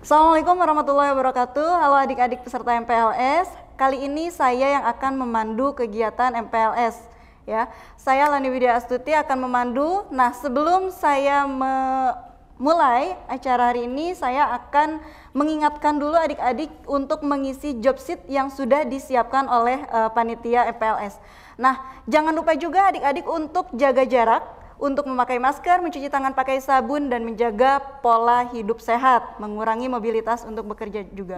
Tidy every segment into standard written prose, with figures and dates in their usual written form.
Assalamualaikum warahmatullahi wabarakatuh. Halo adik-adik peserta MPLS. Kali ini saya yang akan memandu kegiatan MPLS. Ya, saya Lani Widya Astuti akan memandu. Nah, sebelum saya mulai acara hari ini, saya akan mengingatkan dulu adik-adik untuk mengisi job sheet yang sudah disiapkan oleh panitia MPLS. Nah, jangan lupa juga adik-adik untuk jaga jarak, untuk memakai masker, mencuci tangan pakai sabun, dan menjaga pola hidup sehat, mengurangi mobilitas untuk bekerja juga.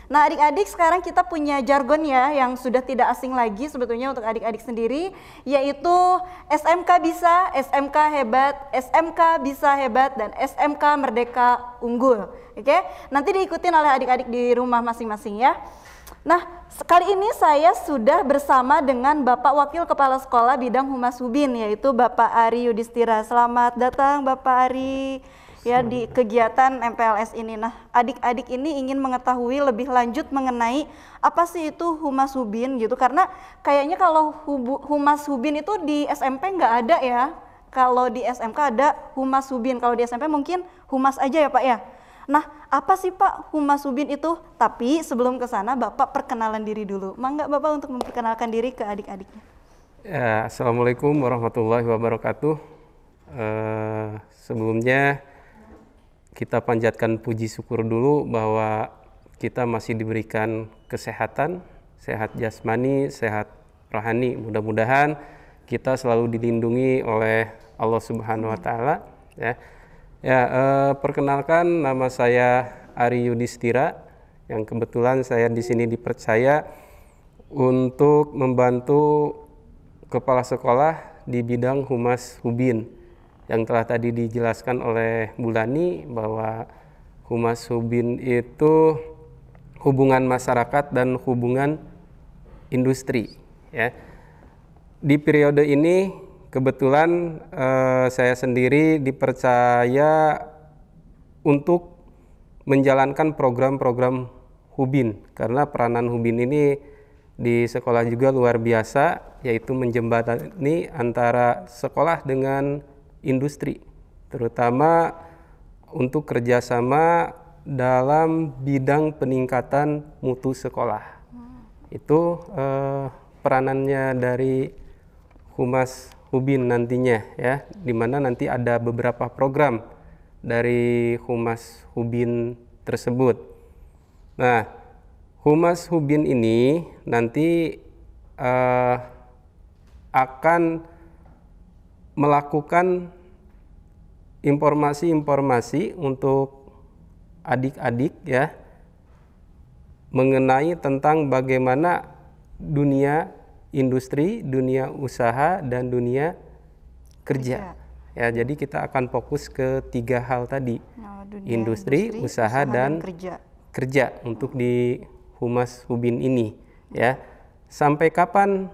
Nah, adik-adik, sekarang kita punya jargon ya yang sudah tidak asing lagi sebetulnya untuk adik-adik sendiri, yaitu SMK bisa, SMK hebat, SMK bisa hebat, dan SMK merdeka unggul. Oke? Nanti diikutin oleh adik-adik di rumah masing-masing ya. Nah, kali ini saya sudah bersama dengan Bapak Wakil Kepala Sekolah Bidang Humas Hubin, yaitu Bapak Ari Yudhistira. Selamat datang Bapak Ari ya di kegiatan MPLS ini. Nah, adik-adik ini ingin mengetahui lebih lanjut mengenai apa sih itu Humas Hubin gitu, karena kayaknya kalau Humas Hubin itu di SMP nggak ada ya. Kalau di SMK ada Humas Hubin, kalau di SMP mungkin Humas aja ya Pak ya. Nah, apa sih Pak Humas Hubin itu? Tapi sebelum ke sana Bapak perkenalan diri dulu. Mangga Bapak untuk memperkenalkan diri ke adik-adiknya. Ya, Assalamualaikum warahmatullahi wabarakatuh. Sebelumnya kita panjatkan puji syukur dulu bahwa kita masih diberikan kesehatan, sehat jasmani, sehat rohani. Mudah-mudahan kita selalu dilindungi oleh Allah Subhanahu wa taala ya. Perkenalkan, nama saya Ari Yudhistira, yang kebetulan saya di sini dipercaya untuk membantu kepala sekolah di bidang Humas Hubin, yang telah tadi dijelaskan oleh Bu Lani bahwa Humas Hubin itu hubungan masyarakat dan hubungan industri ya. Di periode ini kebetulan saya sendiri dipercaya untuk menjalankan program-program Hubin, karena peranan Hubin ini di sekolah juga luar biasa, yaitu menjembatani antara sekolah dengan industri, terutama untuk kerjasama dalam bidang peningkatan mutu sekolah. Itu peranannya dari Humas Hubin nantinya ya, di mana nanti ada beberapa program dari Humas Hubin tersebut. Nah, Humas Hubin ini nanti akan melakukan informasi-informasi untuk adik-adik ya, mengenai tentang bagaimana dunia industri, dunia usaha, dan dunia kerja. Ya, jadi kita akan fokus ke 3 hal tadi, industri, usaha, dan kerja untuk di Humas Hubin ini. Ya, sampai kapan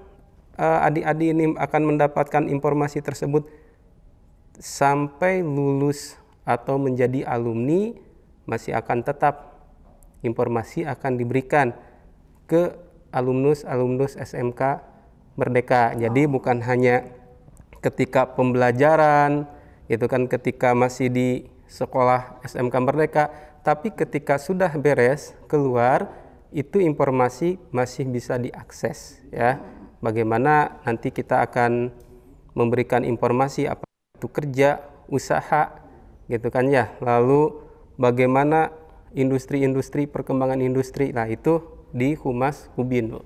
adik-adik ini akan mendapatkan informasi tersebut? Sampai lulus atau menjadi alumni, masih akan tetap informasi akan diberikan ke alumnus SMK Merdeka. Jadi bukan hanya ketika pembelajaran, itu kan ketika masih di sekolah SMK Merdeka, tapi ketika sudah beres keluar, itu informasi masih bisa diakses ya. Bagaimana nanti kita akan memberikan informasi apa itu kerja, usaha, gitu kan ya. Lalu bagaimana industri-industri, perkembangan industri, nah itu di Humas Hubin.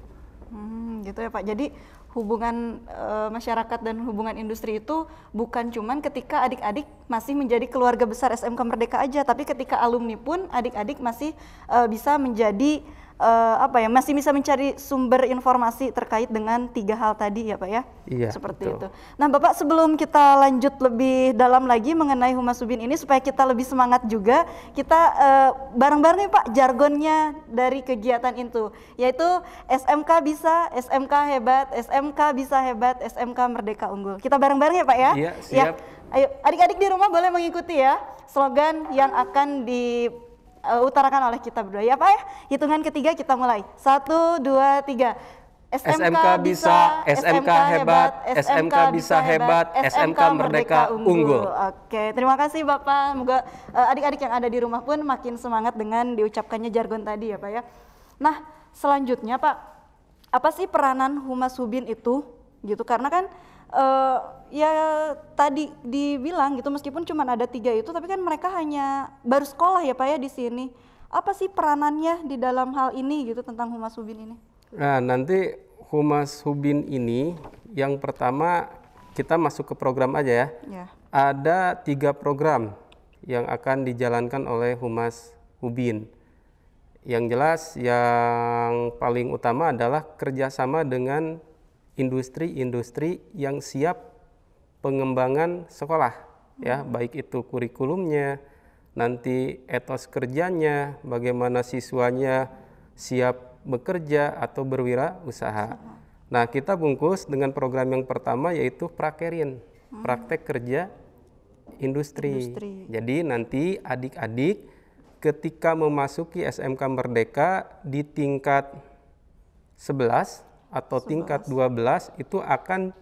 Gitu ya Pak. Jadi hubungan masyarakat dan hubungan industri itu bukan cuman ketika adik-adik masih menjadi keluarga besar SMK Merdeka aja, tapi ketika alumni pun adik-adik masih bisa menjadi masih bisa mencari sumber informasi terkait dengan 3 hal tadi ya Pak ya. Iya, seperti betul. itu. Nah Bapak, sebelum kita lanjut lebih dalam lagi mengenai Humas Hubin ini, supaya kita lebih semangat juga, kita bareng-bareng nih Pak jargonnya dari kegiatan itu, yaitu SMK bisa, SMK hebat, SMK bisa hebat, SMK merdeka unggul. Kita bareng-bareng ya Pak ya. Iya, siap. Ya. Ayo adik-adik di rumah boleh mengikuti ya slogan yang akan utarakan oleh kita berdua ya Pak ya. Hitungan ketiga kita mulai. 1, 2, 3. SMK bisa, SMK hebat, SMK bisa hebat, SMK Merdeka unggul. Oke, terima kasih Bapak. Semoga adik-adik yang ada di rumah pun makin semangat dengan diucapkannya jargon tadi ya Pak ya. Nah, selanjutnya Pak, apa sih peranan Humas Hubin itu? Gitu, karena kan ya tadi dibilang gitu, meskipun cuma ada 3 itu, tapi kan mereka hanya baru sekolah ya Pak ya di sini. Apa sih peranannya di dalam hal ini gitu tentang Humas Hubin ini? Nah, nanti Humas Hubin ini yang pertama kita masuk ke program aja ya. Ada 3 program yang akan dijalankan oleh Humas Hubin. Yang jelas yang paling utama adalah kerjasama dengan industri-industri yang siap pengembangan sekolah ya, baik itu kurikulumnya, nanti etos kerjanya, bagaimana siswanya siap bekerja atau berwirausaha. Nah, kita bungkus dengan program yang pertama yaitu Prakerin, praktek kerja industri. Jadi nanti adik-adik ketika memasuki SMK Merdeka di tingkat 11 atau tingkat 12 itu akan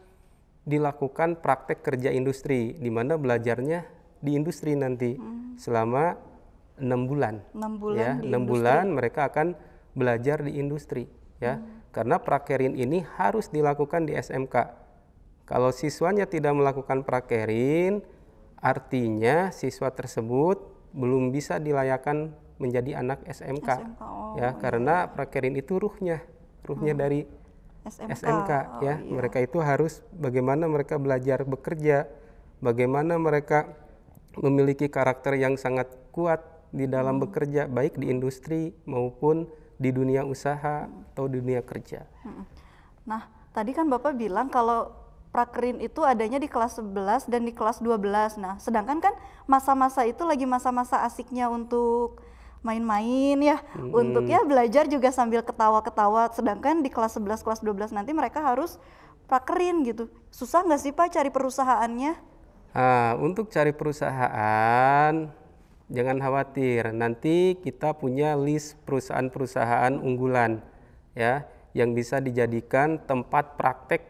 dilakukan praktek kerja industri, di mana belajarnya di industri nanti selama 6 bulan. 6 bulan ya, di 6 bulan mereka akan belajar di industri ya. Karena Prakerin ini harus dilakukan di SMK. Kalau siswanya tidak melakukan Prakerin, artinya siswa tersebut belum bisa dilayakan menjadi anak SMK. Ya, karena Prakerin itu ruhnya dari SMK ya. Mereka itu harus bagaimana mereka belajar bekerja, bagaimana mereka memiliki karakter yang sangat kuat di dalam bekerja, baik di industri maupun di dunia usaha atau dunia kerja. Nah, tadi kan Bapak bilang kalau Prakerin itu adanya di kelas 11 dan di kelas 12. Nah, sedangkan kan masa-masa itu lagi masa-masa asiknya untuk main-main ya, untuk ya belajar juga sambil ketawa-ketawa. Sedangkan di kelas 11, kelas 12 nanti mereka harus Prakerin gitu. Susah nggak sih Pak cari perusahaannya? Untuk cari perusahaan jangan khawatir, nanti kita punya list perusahaan-perusahaan unggulan ya yang bisa dijadikan tempat praktek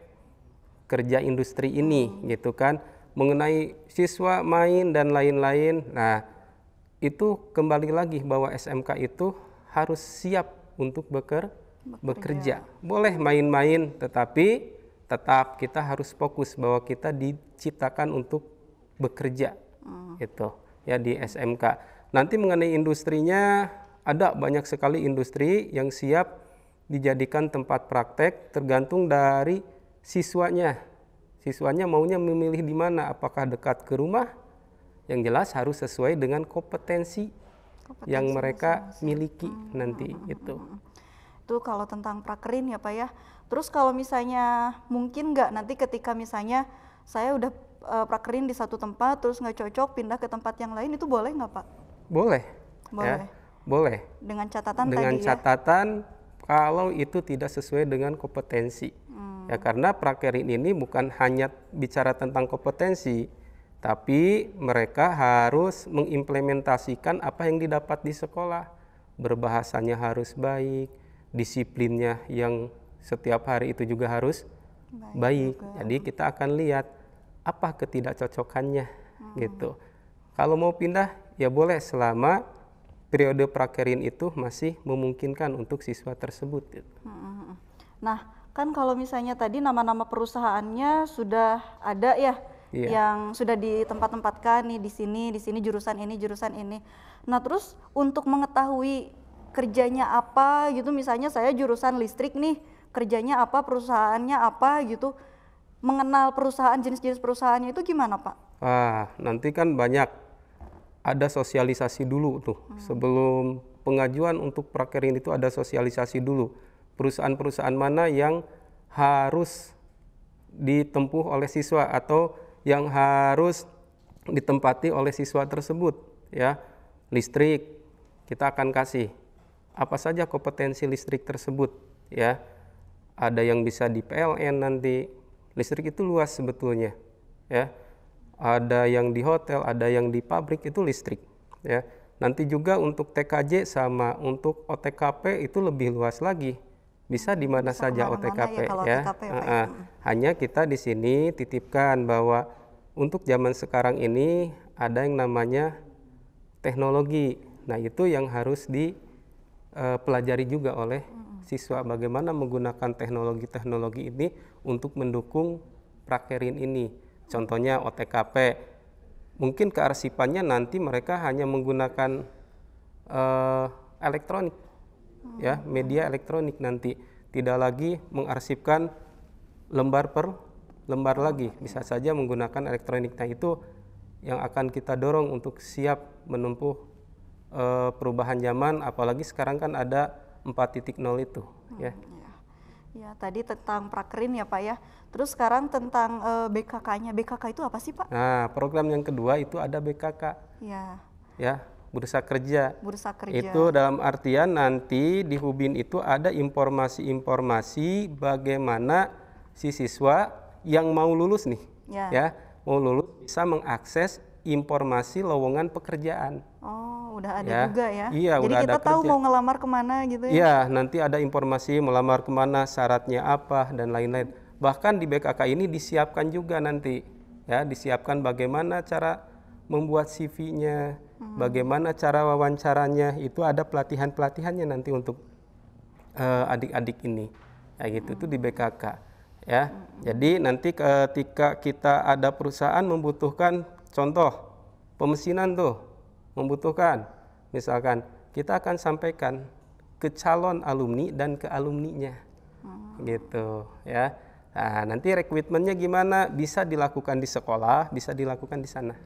kerja industri ini gitu kan, mengenai siswa main dan lain-lain. Nah, itu kembali lagi bahwa SMK itu harus siap untuk bekerja. Boleh main-main, tetapi tetap kita harus fokus bahwa kita diciptakan untuk bekerja gitu ya di SMK. Nanti mengenai industrinya, ada banyak sekali industri yang siap dijadikan tempat praktek, tergantung dari siswanya. Siswanya maunya memilih di mana, apakah dekat ke rumah? Yang jelas harus sesuai dengan kompetensi yang mereka miliki nanti itu. Itu kalau tentang Prakerin ya Pak ya. Terus kalau misalnya mungkin nggak nanti ketika misalnya saya udah Prakerin di satu tempat terus nggak cocok pindah ke tempat yang lain, itu boleh nggak Pak? Boleh. Ya, boleh. Dengan catatan dengan tadi catatan kalau itu tidak sesuai dengan kompetensi. Ya, karena Prakerin ini bukan hanya bicara tentang kompetensi, tapi mereka harus mengimplementasikan apa yang didapat di sekolah. Berbahasanya harus baik, disiplinnya yang setiap hari itu juga harus baik. Jadi kita akan lihat apa ketidakcocokannya gitu. Kalau mau pindah ya boleh selama periode Prakerin itu masih memungkinkan untuk siswa tersebut gitu. Nah, kan kalau misalnya tadi nama-nama perusahaannya sudah ada ya, yang sudah ditempat-tempatkan nih di sini jurusan ini. Nah, terus untuk mengetahui kerjanya apa gitu, misalnya saya jurusan listrik nih, kerjanya apa, perusahaannya apa gitu. Mengenal perusahaan, jenis-jenis perusahaannya itu gimana Pak? Nanti kan banyak ada sosialisasi dulu tuh. Sebelum pengajuan untuk Prakerin itu ada sosialisasi dulu. Perusahaan-perusahaan mana yang harus ditempuh oleh siswa atau yang harus ditempati oleh siswa tersebut ya. Listrik kita akan kasih apa saja kompetensi listrik tersebut ya. Ada yang bisa di PLN nanti. Listrik itu luas sebetulnya ya. Ada yang di hotel, ada yang di pabrik, itu listrik ya. Nanti juga untuk TKJ sama untuk OTKP itu lebih luas lagi Bisa di mana Bisa saja kemana-mana OTKP ya kalau ya. OTKP ya, Pak, ya? Hanya kita di sini titipkan bahwa untuk zaman sekarang ini ada yang namanya teknologi. Nah, itu yang harus dipelajari juga oleh siswa, bagaimana menggunakan teknologi-teknologi ini untuk mendukung prakerin ini. Contohnya OTKP. Mungkin kearsipannya nanti mereka hanya menggunakan elektronik, ya, media elektronik nanti. Tidak lagi mengarsipkan lembar per lembar lagi, bisa saja menggunakan elektronik. Nah, itu yang akan kita dorong untuk siap menempuh perubahan zaman, apalagi sekarang kan ada 4.0 itu, ya. Ya, tadi tentang prakerin ya Pak ya. Terus sekarang tentang BKK-nya. BKK itu apa sih Pak? Nah, program yang kedua itu ada BKK. Ya, Bursa Kerja. Bursa Kerja. Itu dalam artian nanti di Hubin itu ada informasi-informasi bagaimana si siswa yang mau lulus nih, ya, mau lulus bisa mengakses informasi lowongan pekerjaan. Oh, udah ada juga ya? Iya, jadi udah kita ada tahu kerja. mau ngelamar kemana gitu ya? Iya, nanti ada informasi melamar kemana, syaratnya apa, dan lain-lain. Bahkan di BKK ini disiapkan juga nanti, ya, disiapkan bagaimana cara membuat CV-nya, bagaimana cara wawancaranya, itu ada pelatihan-pelatihannya nanti untuk adik-adik ini, kayak gitu, itu di BKK, ya. Jadi nanti ketika kita ada perusahaan membutuhkan, contoh pemesinan tuh, membutuhkan, misalkan kita akan sampaikan ke calon alumni dan ke alumninya, gitu, ya. Nah, nanti rekrutmennya gimana? Bisa dilakukan di sekolah, bisa dilakukan di sana,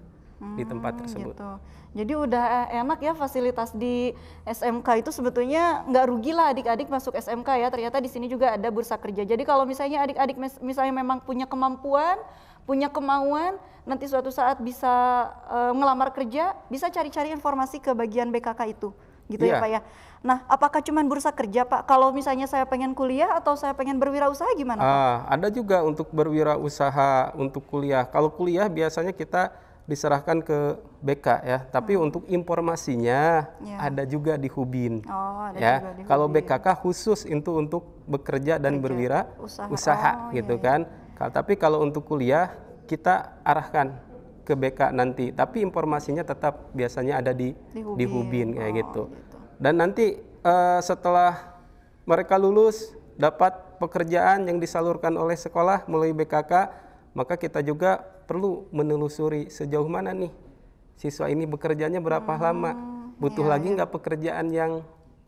di tempat tersebut. Gitu. Jadi udah enak ya fasilitas di SMK itu, sebetulnya nggak rugi lah adik-adik masuk SMK ya. Ternyata di sini juga ada bursa kerja. Jadi kalau misalnya adik-adik misalnya memang punya kemampuan, punya kemauan, nanti suatu saat bisa ngelamar kerja, bisa cari-cari informasi ke bagian BKK itu, gitu ya Pak ya. Nah, apakah cuman bursa kerja Pak? Kalau misalnya saya pengen kuliah atau saya pengen berwirausaha gimana Pak? Ada juga untuk berwirausaha untuk kuliah. Kalau kuliah biasanya kita diserahkan ke BK ya, tapi untuk informasinya ada juga di Hubin. Ada ya. juga di Kalau Hubin. BKK khusus itu untuk bekerja dan berwirausaha gitu kan. Tapi kalau untuk kuliah kita arahkan ke BK nanti, tapi informasinya tetap biasanya ada di Hubin kayak gitu. Dan nanti setelah mereka lulus dapat pekerjaan yang disalurkan oleh sekolah melalui BKK, maka kita juga perlu menelusuri sejauh mana nih siswa ini bekerjanya berapa lama, butuh lagi nggak pekerjaan yang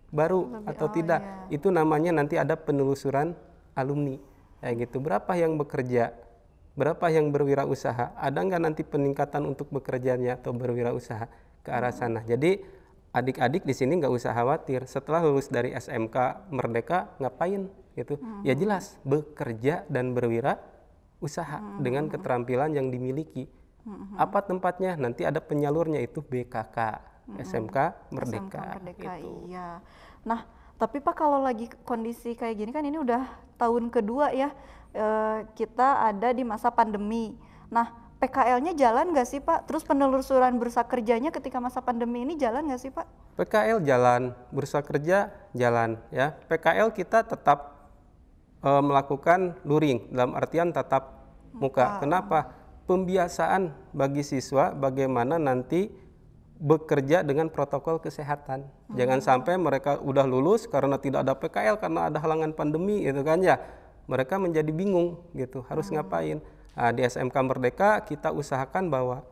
baru atau tidak. Itu namanya nanti ada penelusuran alumni kayak gitu. Berapa yang bekerja, berapa yang berwirausaha, ada nggak nanti peningkatan untuk bekerjanya atau berwirausaha ke arah sana. Jadi adik-adik di sini nggak usah khawatir setelah lulus dari SMK Merdeka ngapain gitu. Ya jelas bekerja dan berwirausaha dengan keterampilan yang dimiliki. Apa tempatnya? Nanti ada penyalurnya, itu BKK SMK Merdeka. Gitu. Iya. Nah, tapi Pak kalau lagi kondisi kayak gini kan ini udah tahun kedua ya, kita ada di masa pandemi. Nah, PKL-nya jalan nggak sih Pak? Terus penelusuran bursa kerjanya ketika masa pandemi ini jalan nggak sih Pak? PKL jalan, bursa kerja jalan ya. PKL kita tetap melakukan luring, dalam artian tatap muka. Kenapa? Pembiasaan bagi siswa bagaimana nanti bekerja dengan protokol kesehatan. Jangan sampai mereka udah lulus karena tidak ada PKL, karena ada halangan pandemi gitu kan ya. Mereka menjadi bingung gitu, harus ngapain. Nah, di SMK Merdeka kita usahakan bahwa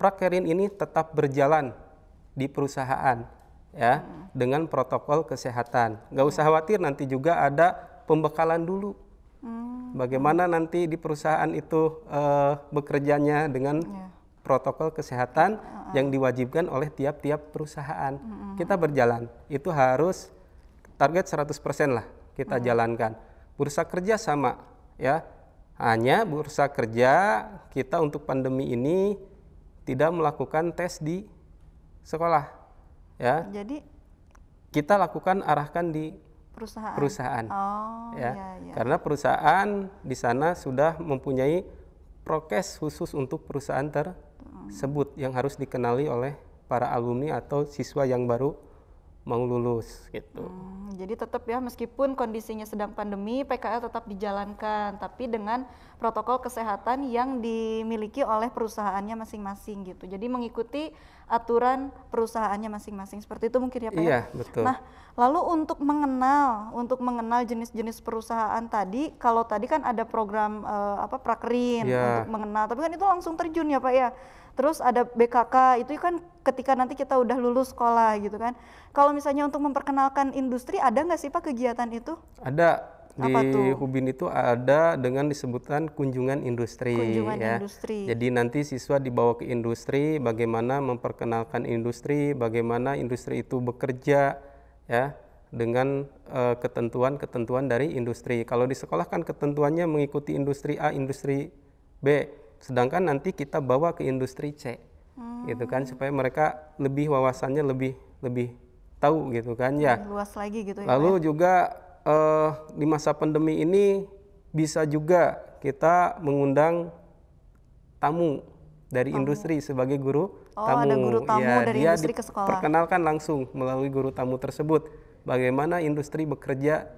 prakerin ini tetap berjalan di perusahaan ya, dengan protokol kesehatan. Nggak usah khawatir, nanti juga ada pembekalan dulu. Bagaimana nanti di perusahaan itu bekerjanya dengan protokol kesehatan yang diwajibkan oleh tiap-tiap perusahaan. Kita berjalan, itu harus target 100% lah kita jalankan. Bursa kerja sama ya, hanya bursa kerja kita untuk pandemi ini tidak melakukan tes di sekolah ya. Jadi kita lakukan arahkan di perusahaan. Karena perusahaan di sana sudah mempunyai prokes khusus untuk perusahaan tersebut yang harus dikenali oleh para alumni atau siswa yang baru mau lulus gitu. Jadi tetap ya, meskipun kondisinya sedang pandemi, PKL tetap dijalankan, tapi dengan protokol kesehatan yang dimiliki oleh perusahaannya masing-masing gitu. Jadi mengikuti aturan perusahaannya masing-masing. Seperti itu mungkin ya Pak? Iya, ya? betul. Nah, lalu untuk mengenal jenis-jenis perusahaan tadi, kalau tadi kan ada program prakerin untuk mengenal, tapi kan itu langsung terjun ya Pak ya. Terus ada BKK, itu kan ketika nanti kita udah lulus sekolah gitu kan. Kalau misalnya untuk memperkenalkan industri, ada nggak sih Pak kegiatan itu? Ada, Apa di tuh? Hubin itu ada dengan disebutkan kunjungan industri. Kunjungan ya. industri. Jadi nanti siswa dibawa ke industri, bagaimana memperkenalkan industri, bagaimana industri itu bekerja, ya, dengan ketentuan-ketentuan dari industri. Kalau di sekolah kan ketentuannya mengikuti industri A, industri B. Sedangkan nanti kita bawa ke industri C, gitu kan, supaya mereka lebih wawasannya lebih tahu gitu kan ya. Luas lagi gitu ya. Lalu juga di masa pandemi ini bisa juga kita mengundang tamu dari industri sebagai guru tamu. Ada guru tamu ya, dari dia industri ke sekolah. Perkenalkan langsung melalui guru tamu tersebut bagaimana industri bekerja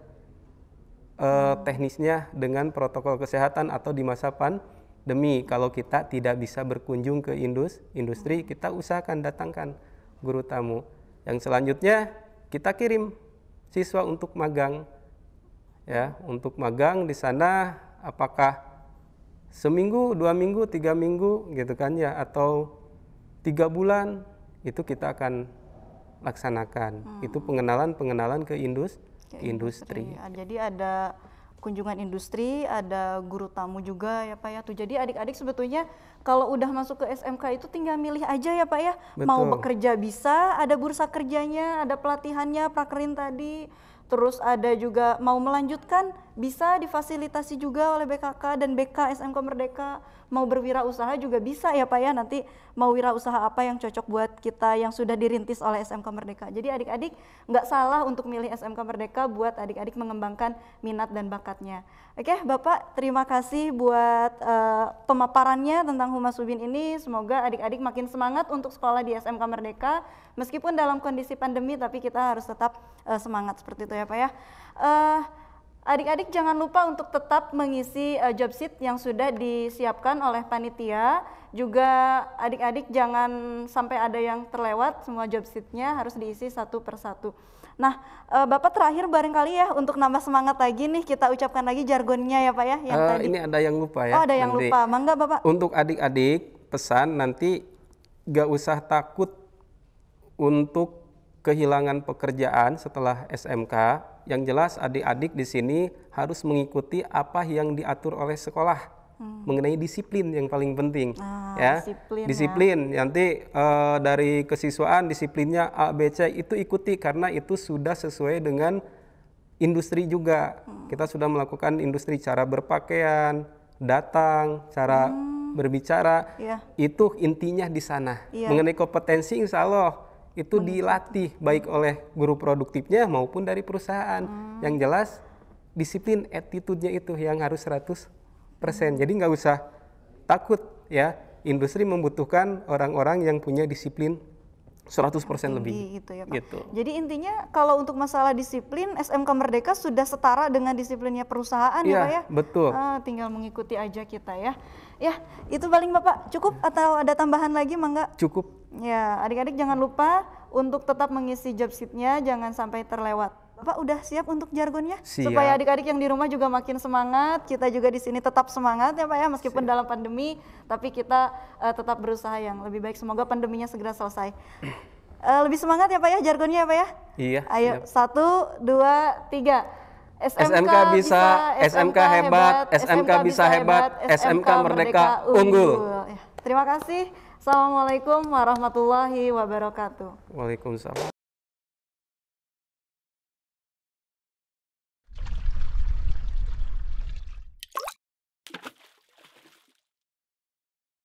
teknisnya dengan protokol kesehatan atau di masa pandemi. Kalau kita tidak bisa berkunjung ke industri, kita usahakan datangkan guru tamu. Yang selanjutnya kita kirim siswa untuk magang, ya, untuk magang di sana, apakah seminggu, 2 minggu, 3 minggu, gitu kan ya, atau 3 bulan, itu kita akan laksanakan. Itu pengenalan ke industri. Jadi ada kunjungan industri, ada guru tamu juga ya Pak ya. Tuh, jadi adik-adik sebetulnya kalau udah masuk ke SMK itu tinggal milih aja ya Pak ya. Betul. Mau bekerja bisa, ada bursa kerjanya, ada pelatihannya, prakerin tadi. Terus ada juga mau melanjutkan, bisa difasilitasi juga oleh BKK dan BK SMK Merdeka. Mau berwirausaha juga bisa ya Pak ya, nanti mau wirausaha apa yang cocok buat kita yang sudah dirintis oleh SMK Merdeka. Jadi adik-adik nggak salah untuk milih SMK Merdeka buat adik-adik mengembangkan minat dan bakatnya. Oke Bapak, terima kasih buat pemaparannya tentang Humas Hubin ini. Semoga adik-adik makin semangat untuk sekolah di SMK Merdeka. Meskipun dalam kondisi pandemi, tapi kita harus tetap semangat seperti itu ya Pak ya. Adik-adik jangan lupa untuk tetap mengisi job sheet yang sudah disiapkan oleh panitia. Juga adik-adik jangan sampai ada yang terlewat, semua job sheetnya harus diisi satu persatu. Nah, Bapak terakhir barangkali ya untuk nambah semangat lagi nih, kita ucapkan lagi jargonnya ya Pak ya. Yang tadi. Ini ada yang lupa ya. Oh, ada yang lupa, mangga Bapak. Untuk adik-adik pesan nanti gak usah takut untuk kehilangan pekerjaan setelah SMK. Yang jelas adik-adik di sini harus mengikuti apa yang diatur oleh sekolah mengenai disiplin yang paling penting. Ya, disiplin. Nanti dari kesiswaan disiplinnya A, B, C itu ikuti karena itu sudah sesuai dengan industri juga. Kita sudah melakukan industri cara berpakaian, datang, cara berbicara. Itu intinya di sana. Mengenai kompetensi insya Allah itu dilatih baik oleh guru produktifnya maupun dari perusahaan. Yang jelas disiplin, attitude-nya itu yang harus 100%. Jadi nggak usah takut ya. Industri membutuhkan orang-orang yang punya disiplin 100% lebih. Gitu ya Pak. Gitu. Jadi intinya kalau untuk masalah disiplin, SMK Merdeka sudah setara dengan disiplinnya perusahaan ya Pak ya? Betul. Tinggal mengikuti aja kita ya. Ya, itu paling Bapak cukup atau ada tambahan lagi Mangga? Cukup. Ya, adik-adik jangan lupa untuk tetap mengisi job sheet-nya, jangan sampai terlewat. Bapak udah siap untuk jargonnya? Siap. Supaya adik-adik yang di rumah juga makin semangat, kita juga di sini tetap semangat ya Pak ya, meskipun dalam pandemi, tapi kita tetap berusaha yang lebih baik. Semoga pandeminya segera selesai. Lebih semangat ya Pak ya jargonnya ya Pak ya? Iya. Ayo, siap. 1, 2, 3. SMK bisa, SMK hebat, SMK bisa hebat, SMK Merdeka unggul. Terima kasih. Assalamualaikum warahmatullahi wabarakatuh. Waalaikumsalam.